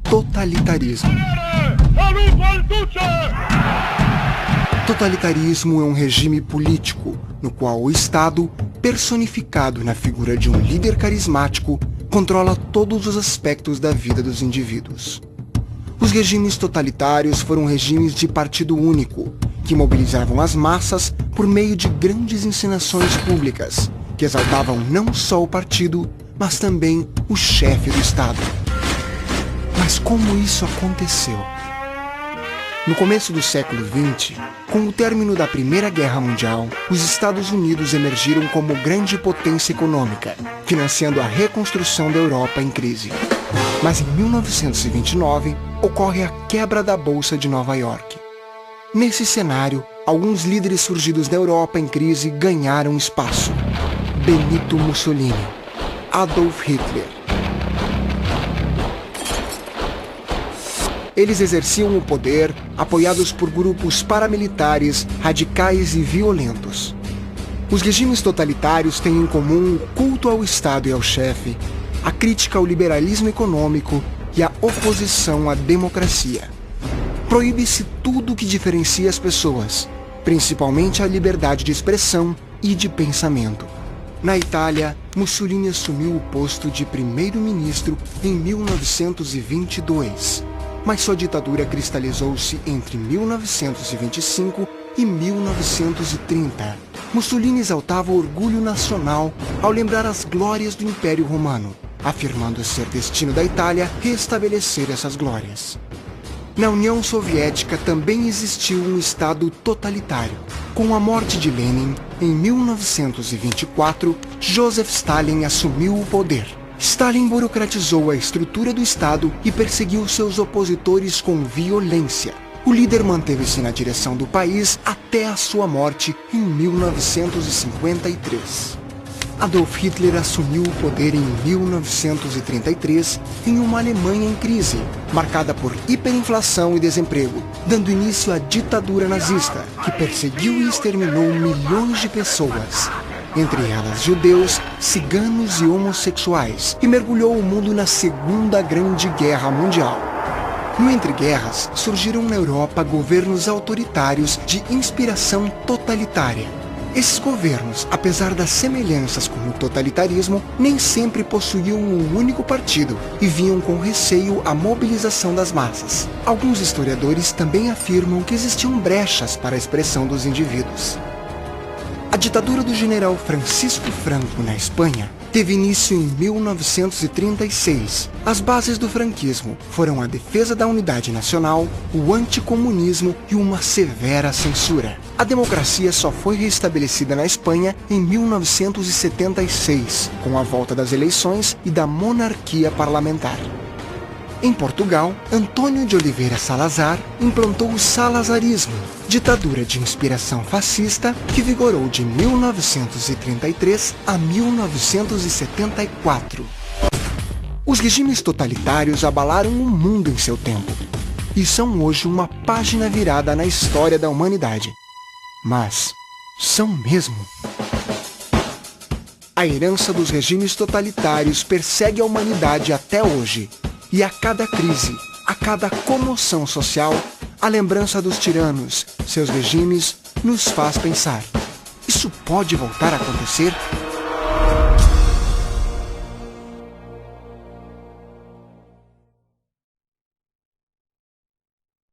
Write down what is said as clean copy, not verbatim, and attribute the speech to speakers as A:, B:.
A: totalitarismo. Totalitarismo é um regime político no qual o Estado, personificado na figura de um líder carismático, controla todos os aspectos da vida dos indivíduos. Os regimes totalitários foram regimes de partido único, que mobilizavam as massas por meio de grandes encenações públicas, que exaltavam não só o partido, mas também o chefe do Estado. Mas como isso aconteceu? No começo do século XX, com o término da Primeira Guerra Mundial, os Estados Unidos emergiram como grande potência econômica, financiando a reconstrução da Europa em crise. Mas em 1929, ocorre a quebra da Bolsa de Nova York. Nesse cenário, alguns líderes surgidos da Europa em crise ganharam espaço. Benito Mussolini, Adolf Hitler. Eles exerciam o poder apoiados por grupos paramilitares, radicais e violentos. Os regimes totalitários têm em comum o culto ao Estado e ao chefe, a crítica ao liberalismo econômico e a oposição à democracia. Proíbe-se tudo o que diferencia as pessoas, principalmente a liberdade de expressão e de pensamento. Na Itália, Mussolini assumiu o posto de primeiro-ministro em 1922. Mas sua ditadura cristalizou-se entre 1925 e 1930. Mussolini exaltava o orgulho nacional ao lembrar as glórias do Império Romano, afirmando ser destino da Itália restabelecer essas glórias. Na União Soviética também existiu um Estado totalitário. Com a morte de Lenin, em 1924, Joseph Stalin assumiu o poder. Stalin burocratizou a estrutura do Estado e perseguiu seus opositores com violência. O líder manteve-se na direção do país até a sua morte em 1953. Adolf Hitler assumiu o poder em 1933 em uma Alemanha em crise, marcada por hiperinflação e desemprego, dando início à ditadura nazista, que perseguiu e exterminou milhões de pessoas, entre elas judeus, ciganos e homossexuais, e mergulhou o mundo na Segunda Grande Guerra Mundial. No entreguerras, surgiram na Europa governos autoritários de inspiração totalitária. Esses governos, apesar das semelhanças com o totalitarismo, nem sempre possuíam um único partido e vinham com receio a mobilização das massas. Alguns historiadores também afirmam que existiam brechas para a expressão dos indivíduos. A ditadura do general Francisco Franco na Espanha teve início em 1936. As bases do franquismo foram a defesa da unidade nacional, o anticomunismo e uma severa censura. A democracia só foi restabelecida na Espanha em 1976, com a volta das eleições e da monarquia parlamentar. Em Portugal, Antônio de Oliveira Salazar implantou o salazarismo, ditadura de inspiração fascista que vigorou de 1933 a 1974. Os regimes totalitários abalaram o mundo em seu tempo e são hoje uma página virada na história da humanidade. Mas são mesmo? A herança dos regimes totalitários persegue a humanidade até hoje. E a cada crise, a cada comoção social, a lembrança dos tiranos, seus regimes, nos faz pensar: isso pode voltar a acontecer?